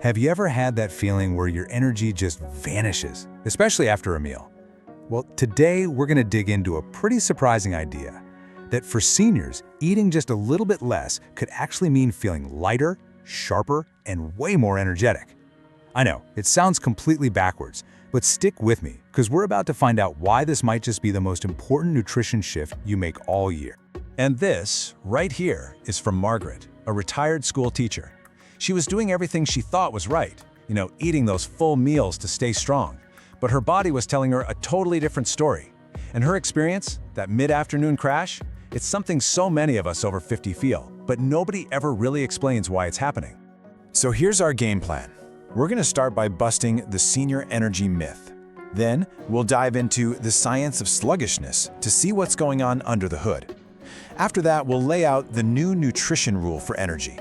Have you ever had that feeling where your energy just vanishes, especially after a meal? Well, today we're going to dig into a pretty surprising idea that for seniors, eating just a little bit less could actually mean feeling lighter, sharper, and way more energetic. I know, it sounds completely backwards, but stick with me because we're about to find out why this might just be the most important nutrition shift you make all year. And this, right here, is from Margaret, a retired school teacher. She was doing everything she thought was right, eating those full meals to stay strong. But her body was telling her a totally different story. And her experience, that mid-afternoon crash, it's something so many of us over 50 feel, but nobody ever really explains why it's happening. So here's our game plan. We're going to start by busting the senior energy myth. Then, we'll dive into the science of sluggishness to see what's going on under the hood. After that, we'll lay out the new nutrition rule for energy.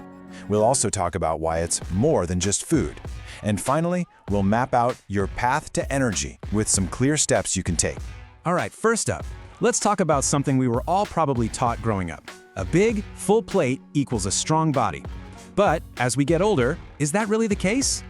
We'll also talk about why it's more than just food. And finally, we'll map out your path to energy with some clear steps you can take. All right, first up, let's talk about something we were all probably taught growing up. A big, full plate equals a strong body. But as we get older, is that really the case?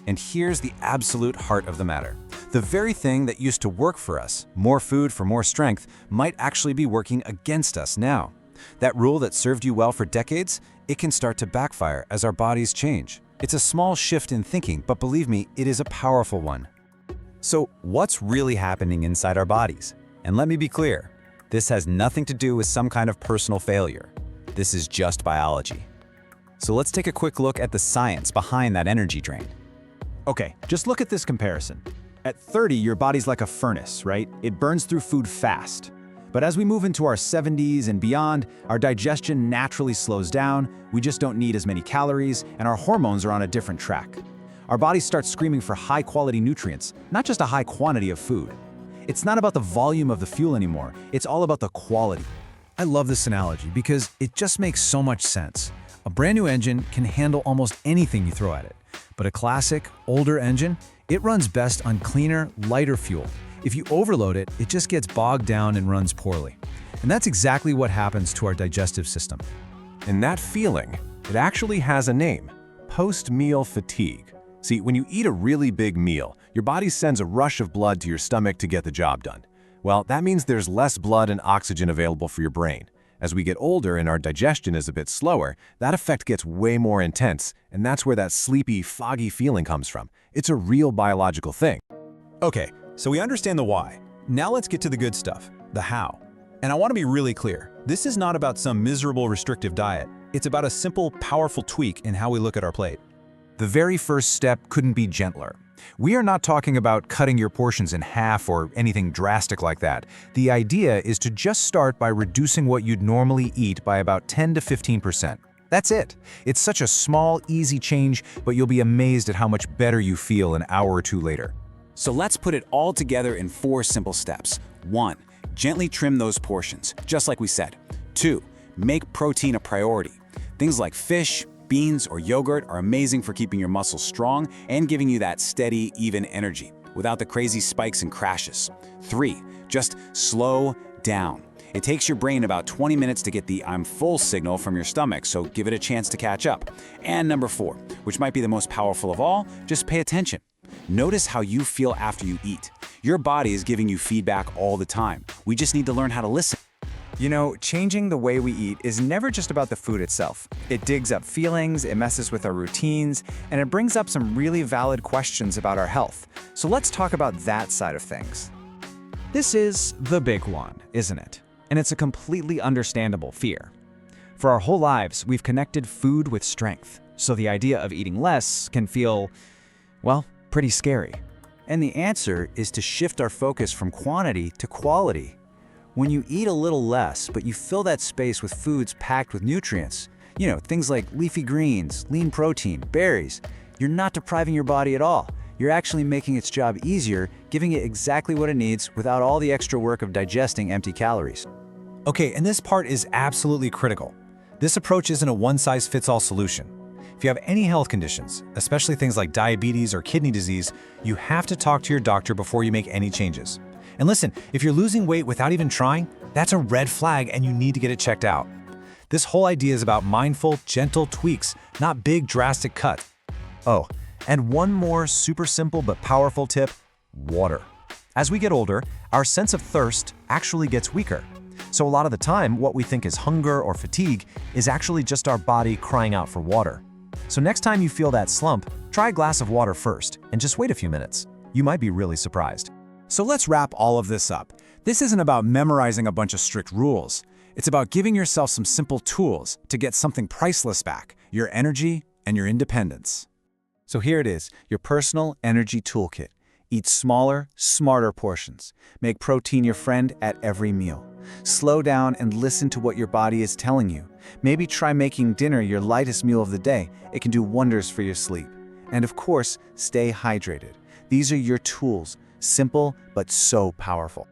And here's the absolute heart of the matter. The very thing that used to work for us, more food for more strength, might actually be working against us now. That rule that served you well for decades, it can start to backfire as our bodies change. It's a small shift in thinking, but believe me, it is a powerful one. So what's really happening inside our bodies? And let me be clear, this has nothing to do with some kind of personal failure. This is just biology. So let's take a quick look at the science behind that energy drain. Okay, just look at this comparison. At 30, your body's like a furnace, right? It burns through food fast. But as we move into our 70s and beyond, our digestion naturally slows down, we just don't need as many calories, and our hormones are on a different track. Our bodies start screaming for high-quality nutrients, not just a high quantity of food. It's not about the volume of the fuel anymore, it's all about the quality. I love this analogy because it just makes so much sense. A brand new engine can handle almost anything you throw at it. But a classic, older engine, it runs best on cleaner, lighter fuel. If you overload it, it just gets bogged down and runs poorly. And that's exactly what happens to our digestive system. And that feeling, it actually has a name: post-meal fatigue. See, when you eat a really big meal, your body sends a rush of blood to your stomach to get the job done. Well, that means there's less blood and oxygen available for your brain. As we get older and our digestion is a bit slower, that effect gets way more intense, and that's where that sleepy, foggy feeling comes from. It's a real biological thing. Okay, so we understand the why. Now let's get to the good stuff, the how. And I want to be really clear. This is not about some miserable restrictive diet. It's about a simple, powerful tweak in how we look at our plate. The very first step couldn't be gentler. We are not talking about cutting your portions in half or anything drastic like that. The idea is to just start by reducing what you'd normally eat by about 10 to 15%. That's it. It's such a small, easy change, but you'll be amazed at how much better you feel an hour or two later. So let's put it all together in 4 simple steps. 1. Gently trim those portions, just like we said. 2. Make protein a priority. Things like fish, beans, or yogurt are amazing for keeping your muscles strong and giving you that steady, even energy, without the crazy spikes and crashes. 3. Just slow down. It takes your brain about 20 minutes to get the "I'm full" signal from your stomach, so give it a chance to catch up. And number 4, which might be the most powerful of all, just pay attention. Notice how you feel after you eat. Your body is giving you feedback all the time. We just need to learn how to listen. Changing the way we eat is never just about the food itself. It digs up feelings, it messes with our routines, and it brings up some really valid questions about our health. So let's talk about that side of things. This is the big one, isn't it? And it's a completely understandable fear. For our whole lives, we've connected food with strength, so the idea of eating less can feel, well, pretty scary. And the answer is to shift our focus from quantity to quality. When you eat a little less, but you fill that space with foods packed with nutrients, things like leafy greens, lean protein, berries, you're not depriving your body at all. You're actually making its job easier, giving it exactly what it needs without all the extra work of digesting empty calories. Okay, and this part is absolutely critical. This approach isn't a one-size-fits-all solution. If you have any health conditions, especially things like diabetes or kidney disease, you have to talk to your doctor before you make any changes. And listen, if you're losing weight without even trying, that's a red flag and you need to get it checked out. This whole idea is about mindful, gentle tweaks, not big, drastic cuts. Oh, And one more super simple but powerful tip: water. As we get older, our sense of thirst actually gets weaker. So a lot of the time, what we think is hunger or fatigue is actually just our body crying out for water. So next time you feel that slump, try a glass of water first and just wait a few minutes. You might be really surprised. So let's wrap all of this up. This isn't about memorizing a bunch of strict rules. It's about giving yourself some simple tools to get something priceless back: your energy and your independence. So here it is, your personal energy toolkit. Eat smaller, smarter portions. Make protein your friend at every meal. Slow down and listen to what your body is telling you. Maybe try making dinner your lightest meal of the day. It can do wonders for your sleep. And of course, stay hydrated. These are your tools, simple but so powerful.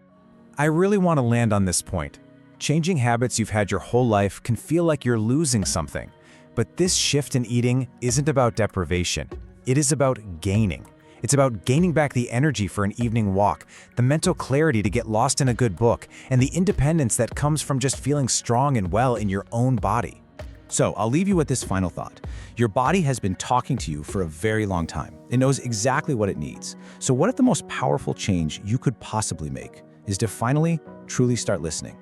I really want to land on this point. Changing habits you've had your whole life can feel like you're losing something. But this shift in eating isn't about deprivation. It is about gaining. It's about gaining back the energy for an evening walk, the mental clarity to get lost in a good book, and the independence that comes from just feeling strong and well in your own body. So I'll leave you with this final thought. Your body has been talking to you for a very long time. It knows exactly what it needs. So what if the most powerful change you could possibly make is to finally, truly start listening?